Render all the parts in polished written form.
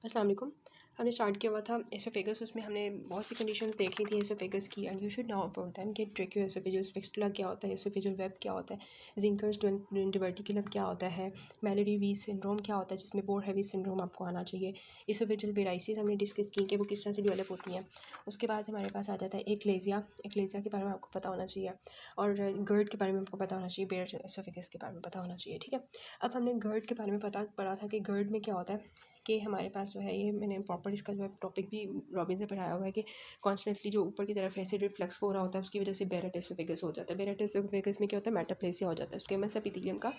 अस्सलाम वालेकुम। हमने स्टार्ट किया हुआ था एसोफेगस, उसमें हमने बहुत सी कंडीशंस देख ली थी एसोफेगस की and you should know about them कि ट्रेकियो एसोफेजियल फिस्टुला क्या होता है, एसोफेजियल वेब क्या होता है, जिंकर्स डिवर्टिकुलम क्या होता है, मेलोडी वी सिंड्रोम क्या होता है जिसमें बोर हैवी सिंड्रोम आपको आना चाहिए, एसोफेजियल बेराइसिस हमने डिस्कस की कि वो किस तरह से डेवलप होती हैं। उसके बाद हमारे पास आ जाता है एक्लेजिया के बारे में आपको पता होना चाहिए और गर्ड के बारे में आपको पता होना चाहिए, बेयर एसोफेगस के बारे में पता होना चाहिए। ठीक है, अब हमने गर्ड के बारे में पढ़ा था कि गर्ड में क्या होता है कि हमारे पास जो है ये मैंने प्रॉपर इसका जो है टॉपिक भी रॉबिन से पढ़ाया हुआ है कि कॉन्स्टेंटली जो ऊपर की तरफ एसिड रिफ्लक्स हो रहा होता है उसकी वजह से बेरेट एसोफेगस हो जाता है। बेरेट एसोफेगस में क्या होता है, मेटाप्लेसिया हो जाता है स्क्वेमस एपिथेलियम का,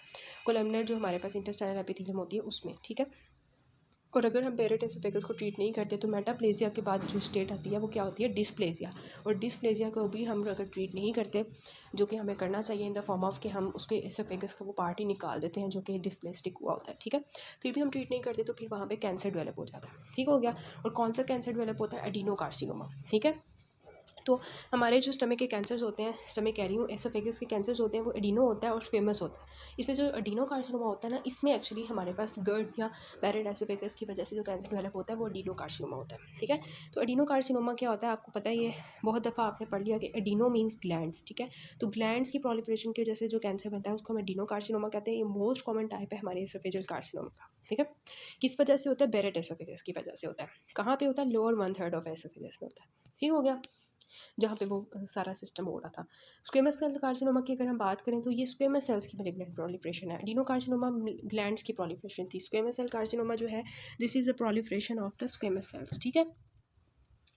कोलमनर जो हमारे पास इंटेस्टाइनल एपिथेलियम होती है उसमें। ठीक है, और अगर हम बेरेट एसोफेगस को ट्रीट नहीं करते तो मेटाप्लेसिया के बाद जो स्टेट आती है वो क्या होती है, डिस्प्लेसिया। और डिस्प्लेसिया को भी हम अगर ट्रीट नहीं करते, जो कि हमें करना चाहिए इन द फॉर्म ऑफ कि हम उसके एसोफेगस का वो पार्ट ही निकाल देते हैं जो कि डिस्प्लेस्टिक हुआ होता है। ठीक है, फिर भी हम ट्रीट नहीं करते तो फिर वहाँ पे कैंसर डेवलप हो जाता है। ठीक हो गया, और कौन सा कैंसर डेवलप होता है, एडिनोकार्सिनोमा। ठीक है, तो हमारे जो स्टमक के कैंसर्स होते हैं, स्टमक कह रही हूँ, एसोफेगस के कैंसर्स होते हैं, वो एडिनो होता है और स्क्वेमस होता है। इसमें जो एडिनो कार्सिनोमा होता है ना, इसमें एक्चुअली हमारे पास गर्ड या पैरेट एसोफेगस की वजह से जो कैंसर डेवलप होता है वो एडिनो कार्सिनोमा होता है। ठीक है, तो एडिनो कार्सिनोमा क्या होता है आपको पता ही है, बहुत दफ़ा आपने पढ़ लिया कि एडिनो मीन्स ग्लैंड्स। ठीक है, तो ग्लैंड्स की प्रोलिफरेशन की वजह से जो कैंसर बनता है उसको हम एडिनो कार्सिनोमा कहते हैं। ये मोस्ट कॉमन टाइप है हमारे एसोफेजियल कार्सिनोमा का। ठीक है, किस वजह से होता है, बेरेट एसोफेगस की वजह से होता है। कहाँ पे होता है, लोअर 1/3 ऑफ एसोफेगस में होता है। ठीक हो गया, जहाँ पे वो सारा सिस्टम हो रहा था। स्क्वेमस सेल कार्सिनोमा की अगर हम बात करें तो ये स्क्वेमस सेल्स की मैलिग्नेंट प्रोलिफरेशन है। एडिनोकार्सिनोमा ग्लैंड्स की प्रोलिफरेशन थी। स्क्वेमस सेल कार्सिनोमा जो है, this is a proliferation of the squamous cells. ठीक है,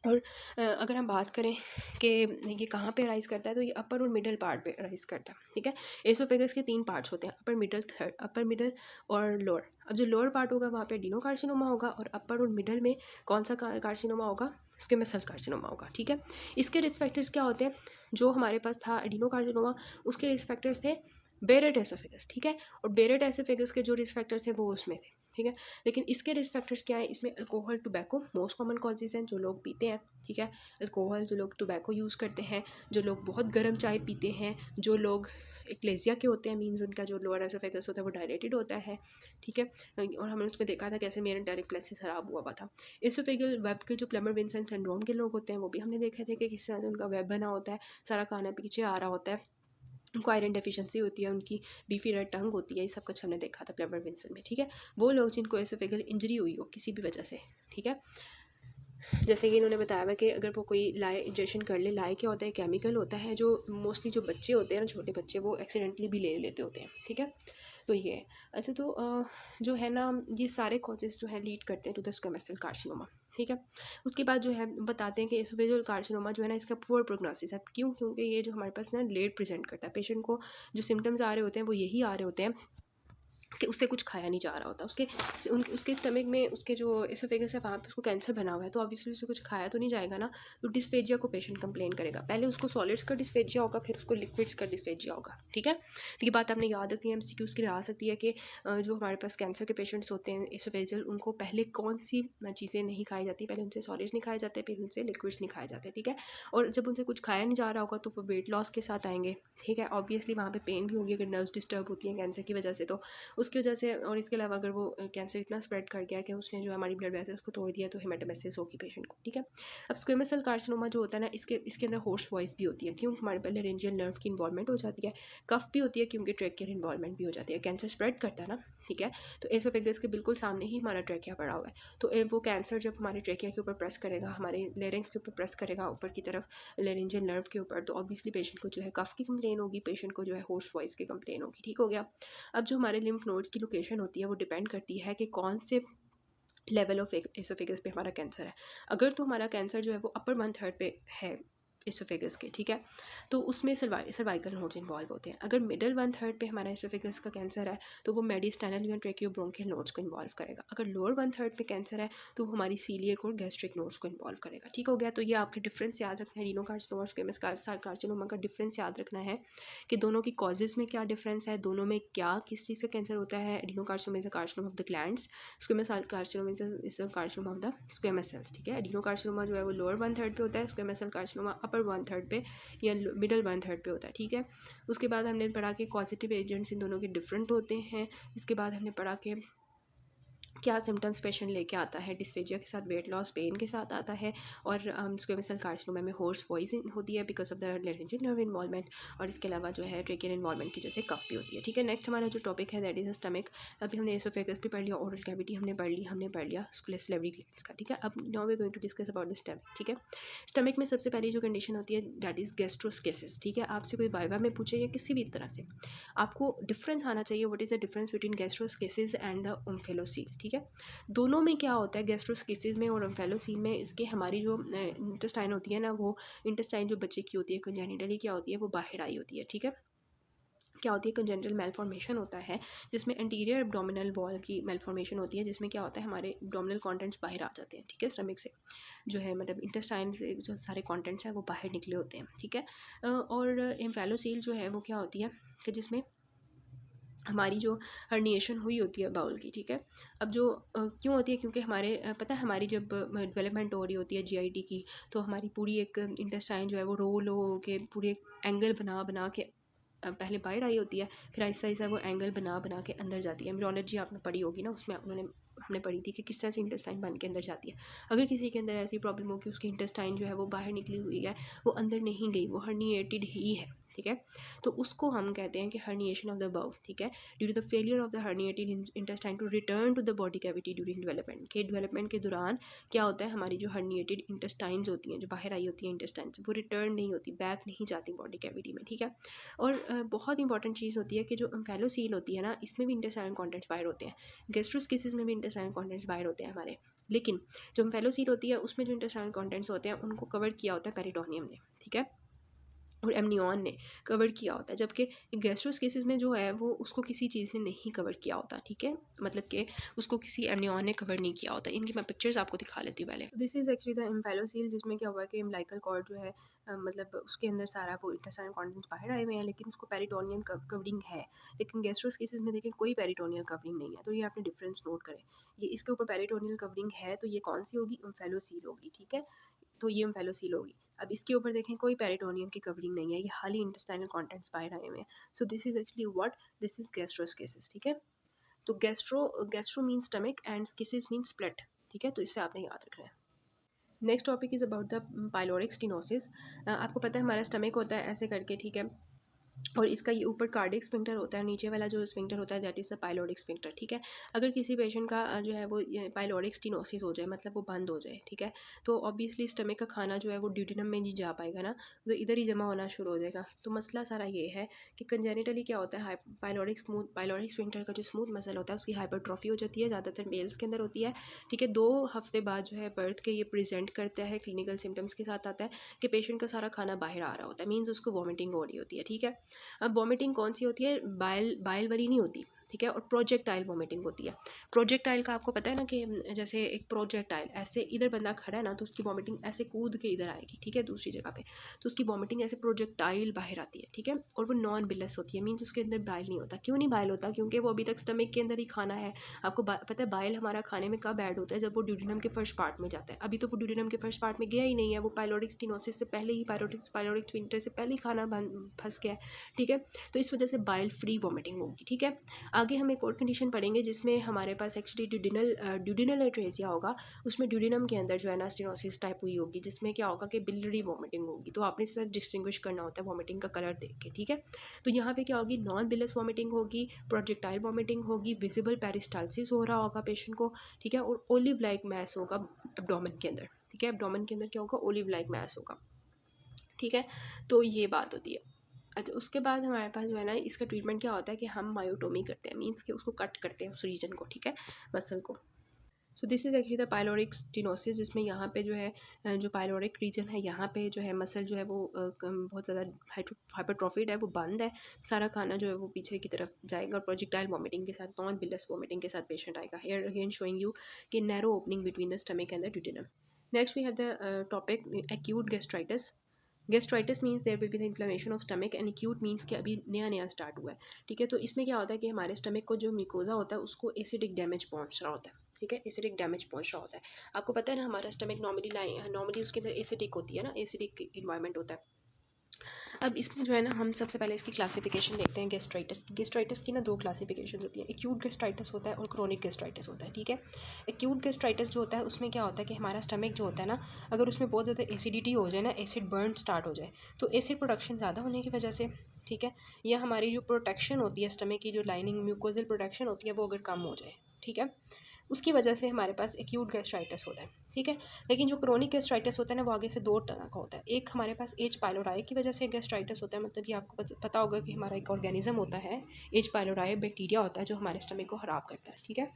और अगर हम बात करें कि ये कहाँ पे राइज़ करता है तो ये अपर और मिडल पार्ट पे राइज़ करता है। ठीक है, एसोफेगस के 3 पार्ट्स होते हैं, अपर मिडल और लोअर। अब जो लोअर पार्ट होगा वहाँ पे एडिनोकार्सिनोमा होगा और अपर और मिडल में कौन सा कार्सिनोमा होगा, स्क्वेमस सेल कार्सिनोमा होगा। ठीक है, इसके रिस्क फैक्टर्स क्या होते हैं, जो हमारे पास था एडिनोकार्सिनोमा उसके रिस्क फैक्टर्स थे बेरेट एसोफेगस। ठीक है, और बेरेट एसोफेगस के जो रिस्क फैक्टर्स थे वो उसमें थे। ठीक है, लेकिन इसके रिस्क फैक्टर्स क्या है, इसमें alcohol, tobacco most common causes हैं, जो लोग पीते हैं। ठीक है, अल्कोहल, जो लोग टोबैको यूज़ करते हैं, जो लोग बहुत गर्म चाय पीते हैं, जो लोग एक्लेजिया के होते हैं, मीन्स उनका जो लोअर एसोफेगस होता है वो डायलेटेड होता है। ठीक है, और हमने उसमें देखा था कैसे मेरेंटेरिक प्लेक्सस खराब हुआ था। एसोफेगल वेब के जो प्लमर विंसेंट सिंड्रोम के लोग होते हैं वो भी हमने देखे थे कि किस तरह से उनका वेब बना होता है, सारा खाना पीछे आ रहा होता है, उनको आयरन डेफिशिएंसी होती है, उनकी बीफी रेड टंग होती है, ये सब कुछ हमने देखा था प्लमर विंसेंट में। ठीक है, वो लोग जिनको एसोफेगल इंजरी हुई हो किसी भी वजह से। ठीक है, जैसे कि इन्होंने बताया हुआ कि अगर वो कोई लाए इंजेक्शन कर ले, लाए क्या होता है, केमिकल होता है जो मोस्टली जो बच्चे होते हैं ना, छोटे बच्चे, वो एक्सीडेंटली भी ले लेते होते हैं। ठीक है, तो ये है। अच्छा, तो जो है ना, ये सारे कॉजेज़ जो है लीड करते हैं to the squamous cell carcinoma. ठीक है, उसके बाद जो है बताते हैं कि एसोफेजियल कार्सिनोमा जो है ना, इसका पुअर प्रोग्नोसिस है। क्यों, क्योंकि ये जो हमारे पास ना लेट प्रेजेंट करता है, पेशेंट को जो सिम्टम्स आ रहे होते हैं वो यही आ रहे होते हैं कि उससे कुछ खाया नहीं जा रहा होता, उसके स्टमक में उसके जो एसोफेगस है वहाँ पे उसको कैंसर बना हुआ है, तो ऑब्वियसली उससे कुछ खाया तो नहीं जाएगा ना, तो डिस्फेजिया को पेशेंट कंप्लेन करेगा। पहले उसको सॉलिड्स का डिस्फेजिया होगा, फिर उसको लिक्विड्स का डिस्फेजिया होगा। ठीक है, तो ये बात आपने याद रखनी है, एमसीक्यूज की आ सकती है कि जो हमारे पास कैंसर के पेशेंट्स होते हैं एसोफेजियल, उनको पहले कौन सी चीज़ें नहीं खाई जाती, पहले उनसे सॉलिड्स नहीं खाए जाते, फिर उनसे लिक्विड्स नहीं खाए जाते। ठीक है, और जब उनसे कुछ खाया नहीं जा रहा होगा तो वो वेट लॉस के साथ आएंगे। ठीक है, ऑब्वियसली वहाँ पे पेन भी होगी अगर नर्व्स डिस्टर्ब होती हैं कैंसर की वजह से, तो उसकी वजह से। और इसके अलावा अगर वो कैंसर इतना स्प्रेड कर गया कि उसने जो हमारी ब्लड वेसल्स को तोड़ दिया तो हेमेटोमेसिस होगी पेशेंट को। ठीक है, अब स्क्वेमस सेल कार्सिनोमा जो होता है ना, इसके अंदर होर्स वॉइस भी होती है। क्यों, हमारे पहले रेंजियल नर्व की इन्वॉल्वमेंट हो जाती है, कफ भी होती है क्योंकि ट्रैकियर इन्वॉल्वमेंट भी हो जाती है, कैंसर स्प्रेड करता है ना। ठीक है, तो एसोफेगस के बिल्कुल सामने ही हमारा ट्रैकिया पड़ा हुआ है, तो वो कैंसर जब हमारे ट्रैकिया के ऊपर प्रेस करेगा, हमारे लेरिंग्स के ऊपर प्रेस करेगा ऊपर की तरफ, लेरेंजियल नर्व के ऊपर, तो ऑब्वियसली पेशेंट को जो है कफ की कंप्लेन होगी, पेशेंट को जो है होर्स वॉइस की कंप्लेन होगी। ठीक हो गया, अब जो हमारे लिम्फ नोड्स की लोकेशन होती है वो डिपेंड करती है कि कौन से लेवल ऑफ एसोफेगस पे हमारा कैंसर है। अगर तो हमारा कैंसर जो है वो अपर 1/3 पे है एसोफेगस के, ठीक है, तो उसमें सर्वाइकल नोड्स इन्वॉल्व होते हैं। अगर मिडल 1/3 पे हमारा एसोफेगस का कैंसर है तो वो मेडिस्टेनल या ट्रेकियोब्रोंकियल नोड्स को इन्वॉल्व करेगा। अगर लोअर 1/3 पे कैंसर है तो वो हमारी सीलिएक और गैस्ट्रिक नोड्स को इन्वॉल्व करेगा। ठीक हो गया, तो ये आपके डिफरेंस याद रखना है, एडिनोकार्सिनोमा स्क्वेमस कार्सिनोमा का डिफरेंस याद रखना है कि दोनों की कॉजेज़ में क्या डिफरेंस है, दोनों में क्या किस चीज़ का कैंसर होता है। Adenocarcinoma is a carcinoma of the glands, squamous carcinoma is a carcinoma of the squamous cells. ठीक है, एडिनोकार्सिनोमा जो है वो लोअर 1/3 पे होता है, स्क्वेमस सेल कार्सिनोमा अपर 1/3 पे या मिडल 1/3 पे होता है। ठीक है, उसके बाद हमने पढ़ा कि कॉजेटिव एजेंट्स इन दोनों के डिफरेंट होते हैं। इसके बाद हमने पढ़ा कि क्या सिम्टम्स पेशेंट लेके आता है, डिस्फेजिया के साथ वेट लॉस, पेन के साथ आता है, और स्क्वेमस सेल कार्सिनोमा में होर्स वॉइस होती है because of the laryngeal nerve involvement, और इसके अलावा जो है ट्रेकियल इन्वॉल्वमेंट की जैसे कफ भी होती है। ठीक है, नेक्स्ट हमारा जो टॉपिक है दैट इज स्टमक। अभी हमने एसोफेगस भी पढ़ लिया, ओरल कैविटी हमने पढ़ लिया स्लेवरी ग्लैंड्स का। ठीक है, अब now we are going to discuss about the stomach. ठीक है, स्टमक में सबसे पहली जो कंडीशन होती है दैट इज गैस्ट्रोस्केसिस। ठीक है, आपसे कोई वाइवा में पूछे या किसी भी तरह से आपको डिफरेंस आना चाहिए, what is the difference between gastroschisis and the omphalocele. ठीक है, दोनों में क्या होता है, गैस्ट्रोस्किसिस में और ओम्फेलोसील में, इसके हमारी जो इंटेस्टाइन होती है ना, वो इंटेस्टाइन जो बच्चे की होती है कंजेनिटली क्या होती है, वो बाहर आई होती है। ठीक है, क्या होती है, कंजेनिटल मेलफॉर्मेशन होता है जिसमें एंटीरियर एब्डोमिनल वॉल की मेलफॉर्मेशन होती है, जिसमें क्या होता है हमारे एब्डोमिनल कंटेंट्स बाहर आ जाते हैं। ठीक है, स्टमक से जो है मतलब इंटेस्टाइन से जो सारे कंटेंट्स हैं वो बाहर निकले होते हैं। ठीक है, और एम्फेलोसील जो है वो क्या होती है कि जिसमें हमारी जो हर्निएशन हुई होती है बाउल की। ठीक है, अब जो क्यों होती है, क्योंकि हमारे पता है हमारी जब डेवलपमेंट हो रही होती है जीआईटी की, तो हमारी पूरी एक इंटेस्टाइन जो है वो रोल हो के पूरे एक एंगल बना बना के पहले बाहर आई होती है, फिर ऐसा ऐसा वो एंगल बना बना के अंदर जाती है। एम्ब्रियोलॉजी आपने पढ़ी होगी ना, उसमें हमने पढ़ी थी कि किस तरह से इंटेस्टाइन बन के अंदर जाती है। अगर किसी के अंदर ऐसी प्रॉब्लम हो कि उसकी इंटेस्टाइन जो है वो बाहर निकली हुई है, वो अंदर नहीं गई, वो हर्निएटेड ही है। ठीक है, तो उसको हम कहते हैं कि हर्निएशन ऑफ द बाउल। ठीक है, due to the failure of the herniated intestine to return to the body cavity during development के दौरान क्या होता है, हमारी जो हर्निएटेड इंटेस्टाइन्स होती हैं, जो बाहर आई होती हैं इंटेस्टाइन्स, वो रिटर्न नहीं होती, बैक नहीं जाती बॉडी कैविटी में। ठीक है, और बहुत इंपॉर्टेंट चीज़ होती है कि जो एम्फेलोसील होती है ना, इसमें भी इंटेस्टाइनल कंटेंट्स बाहर होते हैं, गैस्ट्रोस्किसिस में भी इंटेस्टाइनल कंटेंट्स बाहर होते हैं हमारे, लेकिन जो एम्फेलोसील होती है उसमें जो इंटेस्टाइनल कंटेंट्स होते हैं उनको कवर किया होता है पेरिटोनियम ने। ठीक है, और एमनियन ने कवर किया होता है, जबकि गैस्ट्रोस्किसिस में जो है वो उसको किसी चीज़ ने नहीं कवर किया होता। ठीक है, मतलब कि उसको किसी एमनियन ने कवर नहीं किया होता। इनकी मैं पिक्चर्स आपको दिखा लेती हूँ पहले। दिस इज़ एक्चुअली द एम्फेलोसील, जिसमें क्या हुआ है कि एम्बिलिकल कॉर्ड जो है मतलब उसके अंदर सारा वो इंटेस्टाइनल कंटेंट्स बाहर आए हुए हैं, लेकिन उसको पेरिटोनियम कवरिंग है। लेकिन गैस्ट्रोस्किसिस में देखिए कोई पेरिटोनियल कवरिंग नहीं है, तो ये आपने डिफरेंस नोट करें। ये इसके ऊपर पेरिटोनियल कवरिंग है, तो ये कौन सी होगी, एम्फेलोसील होगी। ठीक है, तो ये एम्फेलोसील होगी। अब इसके ऊपर देखें कोई पेरिटोनियम की कवरिंग नहीं है, ये खाली इंटेस्टाइनल कंटेंट्स बाहर आए हुए हैं। So this is actually what, this is gastroschisis. ठीक है, तो gastro mean stomach and schisis mean split. ठीक है, तो इससे आपने याद रखना है। Next topic is about the pyloric stenosis. आपको पता है हमारा स्टमक होता है ऐसे करके। ठीक है, और इसका ये ऊपर कार्डिक स्फिंक्टर होता है, नीचे वाला जो स्फिंक्टर होता है that is the pyloric sphincter. ठीक है, अगर किसी पेशेंट का जो है वो पाइलोरिक स्टेनोसिस हो जाए, मतलब वो बंद हो जाए, ठीक है, तो ऑब्वियसली स्टमक का खाना जो है वो ड्यूडेनम में नहीं जा पाएगा ना, तो इधर ही जमा होना शुरू हो जाएगा। तो मसला सारा ये है कि कंजेनिटली क्या होता है, पाइलोरिक स्फिंक्टर का जो स्मूथ मसल होता है उसकी हाइपरट्रॉफी हो जाती है, ज़्यादातर मेल्स के अंदर होती है। ठीक है, 2 हफ्ते बाद जो है बर्थ के ये प्रेजेंट करता है, क्लिनिकल सिम्टम्स के साथ आता है कि पेशेंट का सारा खाना बाहर आ रहा होता है, मीन्स उसको वॉमिटिंग हो रही होती है। ठीक है, अब वॉमिटिंग कौन सी होती है, बाइल बाइल वाली नहीं होती। ठीक है, और प्रोजेक्टाइल वॉमिटिंग होती है। प्रोजेक्टाइल का आपको पता है ना कि जैसे एक प्रोजेक्टाइल ऐसे इधर बंदा खड़ा है ना, तो उसकी वॉमिटिंग ऐसे कूद के इधर आएगी। ठीक है, दूसरी जगह पे, तो उसकी वॉमिटिंग ऐसे प्रोजेक्टाइल बाहर आती है। ठीक है, और वो नॉन बिलस होती है, मीन्स उसके अंदर बाइल नहीं होता। क्यों नहीं बाइल होता, क्योंकि वो अभी तक स्टमक के अंदर ही खाना है। आपको पता है बाइल हमारा खाने में कब ऐड होता है, जब वो ड्यूडेनम के फर्स्ट पार्ट में जाता है। अभी तो वो ड्यूडेनम के फर्स्ट पार्ट में गया ही नहीं है, वो पाइलोरिक स्टेनोसिस से पहले ही, पाइलोरिक स्फिंक्टर से पहले ही खाना फंस गया है। ठीक है, तो इस वजह से बाइल फ्री वॉमिटिंग होगी। ठीक है, आगे हम एक और कंडीशन पढ़ेंगे जिसमें हमारे पास एक्चुअली ड्यूडिनल एट्रेसिया होगा, उसमें ड्यूडिनम के अंदर जो है ना स्टेनोसिस टाइप हुई होगी, जिसमें क्या होगा कि बिलरी वॉमिटिंग होगी। तो आपने इससे डिस्टिंग्विश करना होता है वॉमिटिंग का कलर देख के। ठीक है, तो यहाँ पे क्या होगी, नॉन बिलस वॉमिटिंग होगी, प्रोजेक्टाइल वॉमिटिंग होगी, विजिबल पेरिस्टाल्सिस हो रहा होगा पेशेंट को। ठीक है, और ओलिव लाइक मैस होगा एब्डोमेन के अंदर। ठीक है, एब्डोमेन के अंदर क्या होगा, ओलिव लाइक मैस होगा। ठीक है, तो ये बात होती है। अच्छा, उसके बाद हमारे पास जो है ना इसका ट्रीटमेंट क्या होता है कि हम मायोटोमी करते हैं, मीन्स कि उसको कट करते हैं उस रीजन को। ठीक है, मसल को। So this is actually the pyloric stenosis, जिसमें यहाँ पे जो है जो पाइलोरिक रीजन है यहाँ पे जो है मसल जो है वो बहुत ज़्यादा हाइपरट्रॉफिड है, वो बंद है, सारा खाना जो है वो पीछे की तरफ जाएगा, और प्रोजेक्टाइल वॉमिटिंग के साथ, नॉन बिलस वॉमिटिंग के साथ पेशेंट आएगा। हियर अगेन शोइंग यू कि narrow opening between the stomach and the duodenum. Next we have the topic acute gastritis. Gastritis means there will be the inflammation of stomach, and acute means कि अभी नया नया start हुआ है। ठीक है, तो इसमें क्या होता है कि हमारे स्टमक को जो मिकोजा होता है उसको एसिडिक डैमेज पहुंच रहा होता है। ठीक है, एसिडिक डैमेज पहुंच रहा होता है। आपको पता है ना हमारा स्टमक नॉर्मली उसके अंदर एसिडिक होती है ना, एसिडिक इन्वायरमेंट होता है। अब इसमें जो है ना हम सबसे पहले इसकी क्लासिफिकेशन देखते हैं गैस्ट्राइटिस की। गैस्ट्राइटिस की ना दो क्लासिफिकेशन होती है, एक्यूट गैस्ट्राइटिस होता है और क्रोनिक गैस्ट्राइटिस होता है, ठीक है। एक्यूट गैस्ट्राइटिस जो होता है उसमें क्या होता है कि हमारा स्टमक जो होता है ना, अगर उसमें बहुत ज़्यादा एसिडिटी हो जाए ना, एसिड बर्न स्टार्ट हो जाए, तो एसिड प्रोडक्शन ज़्यादा होने की वजह से, ठीक है, या हमारी जो प्रोटेक्शन होती है स्टमक की, जो लाइनिंग म्यूकोजल प्रोटेक्शन होती है, वो अगर कम हो जाए, ठीक है, उसकी वजह से हमारे पास एक्यूट गैस्ट्राइटिस होता है, ठीक है। लेकिन जो क्रोनिक गैस्ट्राइटिस होता है ना, वो आगे से दो तरह का होता है। एक हमारे पास एच पाइलोराई की वजह से गैस्ट्राइटिस होता है, मतलब ये आपको पता होगा कि हमारा एक ऑर्गेनिज्म होता है, एच पाइलोराई बैक्टीरिया होता है जो हमारे स्टमक को ख़राब करता है, ठीक है।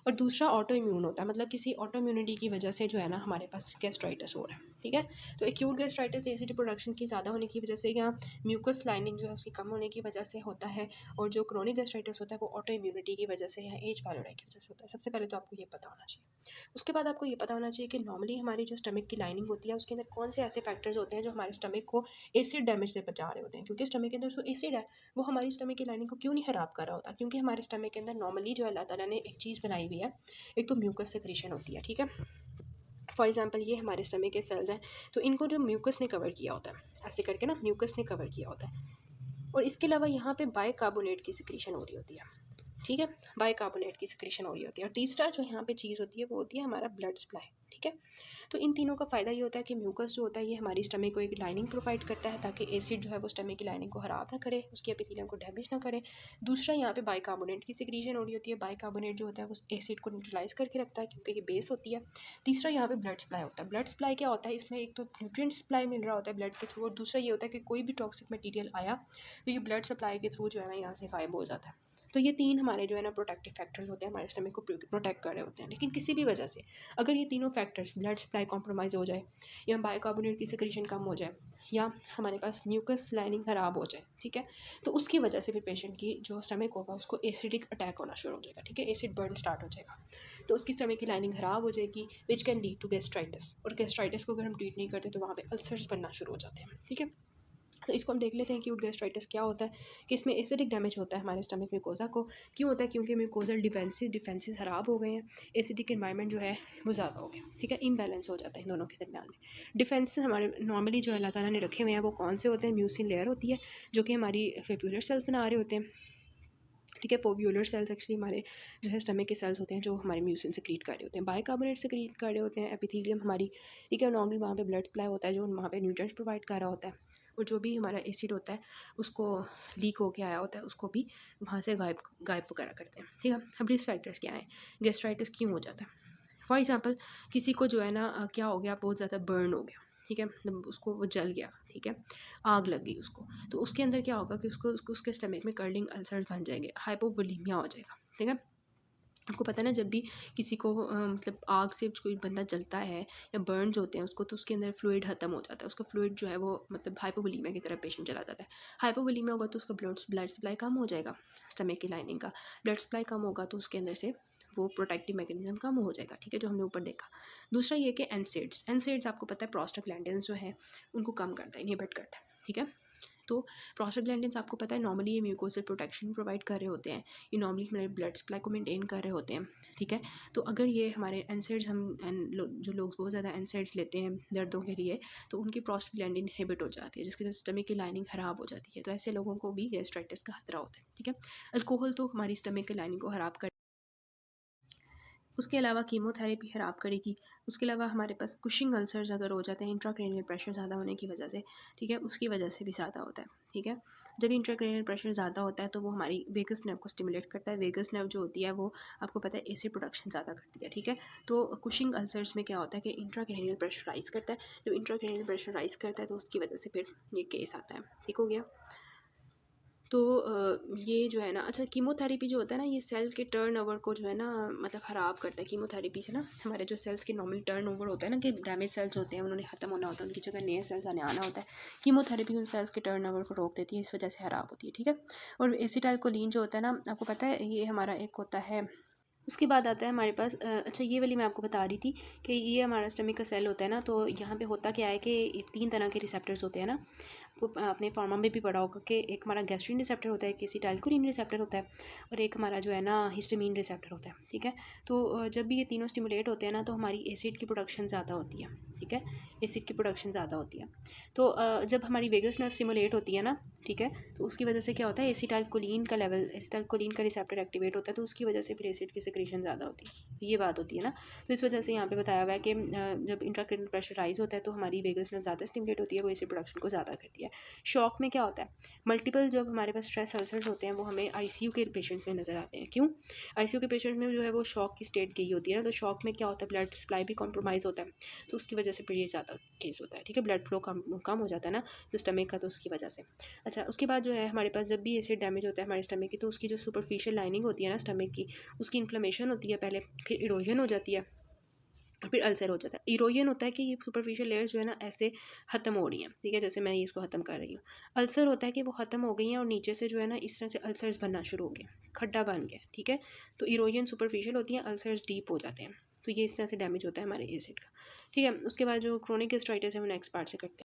और दूसरा ऑटो इम्यून होता है, मतलब किसी ऑटो इम्यूनिटी की वजह से जो है ना हमारे पास गैस्ट्राइटिस हो रहा है, ठीक है। तो एक्यूट गैस्ट्राइटिस एसिड प्रोडक्शन की ज़्यादा होने की वजह से या म्यूकस लाइनिंग जो है उसकी कम होने की वजह से होता है, और जो क्रोनिक गैस्ट्राइटिस होता है वो ऑटो इम्यूनिटी की वजह से या एज पाइलोराई की वजह से होता है। सबसे पहले तो आपको ये पता होना चाहिए। उसके बाद आपको ये पता होना चाहिए कि नॉर्मली हमारी जो स्टमक की लाइनिंग होती है उसके अंदर कौन से ऐसे फैक्टर्स होते हैं जो हमारे स्टमक को एसिड डैमेज से बचा रहे होते हैं, क्योंकि स्टमक के अंदर जो एसिड है वो हमारी स्टमक की लाइनिंग को क्यों नहीं ख़राब कर रहा होता, क्योंकि हमारे स्टमक के अंदर नॉर्मली जो अल्लाह ताला ने एक चीज़ बनाई हुई है, एक तो म्यूकस सेक्रेशन होती है, ठीक है। फॉर एग्जांपल ये हमारे स्टमक के सेल्स हैं, तो इनको जो म्यूकस ने कवर किया होता है, ऐसे करके ना म्यूकस ने कवर किया होता है। और इसके अलावा यहाँ पे बाइकार्बोनेट की सिक्रीशन हो रही होती है, ठीक है, बाइकार्बोनेट की सिक्रीशन हो रही होती है। और तीसरा जो यहाँ पे चीज़ होती है वो होती है हमारा ब्लड सप्लाई, ठीक है। तो इन तीनों का फ़ायदा ये होता है कि म्यूकस जो होता है ये हमारी स्टमक को एक लाइनिंग प्रोवाइड करता है, ताकि एसिड जो है वो स्टमक की लाइनिंग को ख़राब ना करे, उसके एपिथेलियम को डैमेज ना करे। दूसरा यहाँ पे बाइकार्बोनेट की सिक्रीशन हो रही होती है, बाइकार्बोनेट जो होता है वो एसिड को न्यूट्रलाइज करके रखता है क्योंकि ये बेस होती है। तीसरा यहाँ पे ब्लड सप्लाई होता है। ब्लड सप्लाई क्या होता है, इसमें एक तो न्यूट्रिएंट सप्लाई मिल रहा होता है ब्लड के थ्रू, और दूसरा ये होता है कि कोई भी टॉक्सिक मटीरियल आया तो ये ब्लड सप्लाई के थ्रू जो है ना यहाँ से गायब हो जाता है। तो ये तीन हमारे जो है ना प्रोटेक्टिव फैक्टर्स होते हैं, हमारे स्टमक को प्रोटेक्ट कर रहे होते हैं। लेकिन किसी भी वजह से अगर ये तीनों फैक्टर्स, ब्लड सप्लाई कॉम्प्रोमाइज़ हो जाए, या बाइकार्बोनेट की सिक्रीशन कम हो जाए, या हमारे पास म्यूकस लाइनिंग ख़राब हो जाए, ठीक है, तो उसकी वजह से भी पेशेंट की जो स्टमक होगा उसको एसिडिक अटैक होना शुरू हो जाएगा, ठीक है, एसिड बर्न स्टार्ट हो जाएगा। तो उसकी स्टमक की लाइनिंग ख़राब हो जाएगी, which can lead to gastritis. और गैस्ट्राइटिस को अगर हम ट्रीट नहीं करते तो वहाँ पे अल्सर्स बनना शुरू हो जाते हैं, ठीक है। तो इसको हम देख लेते हैं कि एक्यूट गैस्ट्राइटिस क्या होता है, कि इसमें एसिडिक डैमेज होता है हमारे स्टमक म्यूकोजा को। क्यों होता है, क्योंकि म्यूकोजल डिफेंसेस ख़राब हो गए हैं, एसिडिक एनवायरनमेंट जो है वो ज़्यादा हो गया, ठीक है, इम्बैलेंस हो जाता है इन दोनों के दरमियान में। डिफेंस हमारे नॉर्मली जो अल्लाह ताला ने रखे हुए हैं वो कौन से होते हैं, म्यूसिन लेयर होती है जो कि हमारी फेफ्यूलर सेल्स बना रहे होते हैं, ठीक है। फोब्यूलर सेल्स एक्चुअली हमारे जो है स्टमक के सेल्स होते हैं जो हमारे म्यूसिन सेक्रीट कर रहे होते हैं, बाइकार्बोनेट सेक्रीट कर रहे होते हैं, एपिथेलियम हमारी, ठीक है, नॉर्मली वहाँ पे ब्लड सप्लाई होता है जो वहाँ पे न्यूट्रिएंट्स प्रोवाइड कर रहा होता है, और जो भी हमारा एसिड होता है उसको लीक होके आया होता है उसको भी वहाँ से गायब गायब वगैरह करते हैं, ठीक है। अब रिस्क फैक्टर्स क्या हैं, गैस्ट्राइटिस क्यों हो जाता है। फॉर एग्ज़ाम्पल किसी को जो है ना क्या हो गया, बहुत ज़्यादा बर्न हो गया, ठीक है, मतलब उसको वो जल गया, ठीक है, आग लग गई उसको, तो उसके अंदर क्या होगा कि उसके स्टमक में कर्लिंग अल्सर बन जाएंगे, हाइपोवोलीमिया हो जाएगा, ठीक है। आपको पता है ना, जब भी किसी को मतलब आग से कोई बंदा जलता है या बर्न्स होते हैं उसको, तो उसके अंदर फ्लूइड ख़त्म हो जाता है, उसका फ्लूइड जो है वो मतलब हाइपोवोलीमिया की तरफ पेशेंट चला जाता है। हाइपोवोलीमिया होगा तो उसका ब्लड सप्लाई कम हो जाएगा, स्टमक की लाइनिंग का ब्लड सप्लाई कम होगा तो उसके अंदर से वो प्रोटेक्टिव मैकेनिज्म कम हो जाएगा, ठीक है, जो हमने ऊपर देखा। दूसरा ये कि एनसेड्स आपको पता है प्रोस्टाग्लैंडिन्स जो है उनको कम करता है, इनहिबिट करता है, ठीक है। तो प्रोस्टाग्लैंडिन्स आपको पता है नॉर्मली ये म्यूकोसल प्रोटेक्शन प्रोवाइड कर रहे होते हैं, ये नॉर्मली हमारे ब्लड सप्लाई को मेंटेन कर रहे होते हैं, ठीक है। तो अगर ये हमारे एनसेड्स जो लोग बहुत ज़्यादा एनसेड्स लेते हैं दर्दों के लिए, तो उनकी प्रोस्टाग्लैंडिन इनहिबिट हो जाती है जिसकी वजह से स्टमक की लाइनिंग ख़राब हो जाती है, तो ऐसे लोगों को भी गैस्ट्राइटिस का खतरा होता है, ठीक है। अल्कोहल तो हमारी स्टमक की लाइनिंग को ख़राब कर, उसके अलावा कीमोथेरेपी ख़राब करेगी। उसके अलावा हमारे पास कुशिंग अल्सर्स अगर हो जाते हैं इंट्राक्रेनियल प्रेशर ज़्यादा होने की वजह से, ठीक है, उसकी वजह से भी ज़्यादा होता है, ठीक है। जब इंट्राक्रेनियल प्रेशर ज़्यादा होता है तो वो हमारी वेगस नर्व को स्टिमुलेट करता है, वेगस नर्व जो होती है वो आपको पता है एसिड प्रोडक्शन ज़्यादा करती है, ठीक है। तो कुशिंग अल्सर्स में क्या होता है कि इंट्राक्रेनियल प्रेशर राइज़ करता है, जब इंट्राक्रेनियल प्रेशर राइज़ करता है तो उसकी वजह से फिर ये केस आता है, ठीक हो गया। तो ये जो है ना, अच्छा, कीमोथेरेपी जो होता है ना ये सेल के टर्नओवर को जो है ना मतलब ख़राब करता है। कीमोथेरेपी से ना हमारे जो सेल्स के नॉर्मल टर्नओवर होता है ना, कि डैमेज सेल्स होते हैं उन्होंने ख़त्म होना होता है, उनकी जगह नए सेल्स आना होता है, कीमोथेरेपी उन सेल्स के टर्नओवर को रोक देती है, इस वजह से ख़राब होती है, ठीक है। और एसिटाइलकोलिन जो होता है ना, आपको पता है ये हमारा एक होता है। उसके बाद आता है हमारे पास अच्छा, ये वाली मैं आपको बता रही थी कि ये हमारा स्टमक का सेल होता है ना, तो यहाँ पे होता क्या है कि 3 तरह के रिसेप्टर्स होते हैं ना, आपको अपने फार्मा में भी पढ़ा होगा कि एक हमारा गैस्ट्रिन रिसेप्टर होता है, एक एसिटाइलकोलिन रिसेप्टर होता है, और एक हमारा जो है ना हिस्टामिन रिसेप्टर होता है, ठीक है। तो जब भी ये तीनों स्टिमुलेट होते हैं ना, तो हमारी एसिड की प्रोडक्शन ज़्यादा होती है, ठीक है, एसिड की प्रोडक्शन ज़्यादा होती है। तो जब हमारी वेगस नर्व स्टिमुलेट होती है ना, ठीक है, तो उसकी वजह से क्या होता है, एसिटाइलकोलिन का लेवल, एसिटाइलकोलिन का रिसेप्टर एक्टिवेट होता है, तो उसकी वजह से फिर एसिड की सिक्रेशन ज़्यादा होती है, तो ये बात होती है ना। तो इस वजह से यहाँ पे बताया हुआ है कि जब इंट्राक्रेनियल प्रेशर राइज होता है तो हमारी वेगस नर्व ज़्यादा स्टिमुलेट होती है, वो एसिड प्रोडक्शन को ज़्यादा करती है। शॉक में क्या होता है, मल्टीपल जब हमारे पास स्ट्रेस अल्सर्स होते हैं वो हमें आईसीयू के पेशेंट में नज़र आते हैं। क्यों? आईसीयू के पेशेंट में जो है वो शॉक की स्टेट गई होती है ना, तो शॉक में क्या होता है, ब्लड सप्लाई भी कॉम्प्रोमाइज़ होता है, तो उसकी वजह से फिर ये ज़्यादा केस होता है, ठीक है, ब्लड फ्लो कम हो जाता है ना जो स्टमक का, तो उसकी वजह से। अच्छा, उसके बाद जो है हमारे पास जब भी एसिड डैमेज होता है हमारे स्टमक की, तो उसकी जो सुपरफिशियल लाइनिंग होती है ना स्टमक की, उसकी इन्फ्लेमेशन होती है पहले, फिर इरोजन हो जाती है, और फिर अल्सर हो जाता है। इरोजन होता है कि ये सुपरफिशियल लेयर्स जो है ना ऐसे ख़त्म हो रही हैं, ठीक है, जैसे मैं ये इसको ख़त्म कर रही हूँ। अल्सर होता है कि वो ख़त्म हो गई हैं और नीचे से जो है ना इस तरह से अल्सर्स बनना शुरू हो गए, खड्डा बन गया, ठीक है। तो इरोजन सुपरफिशियल होती हैं, अल्सर्स डीप हो जाते हैं, तो ये इस तरह से डैमेज होता है हमारे एसिड का, ठीक है। उसके बाद जो क्रोनिक गैस्ट्राइटिस है वो नेक्स्ट पार्ट से करते हैं।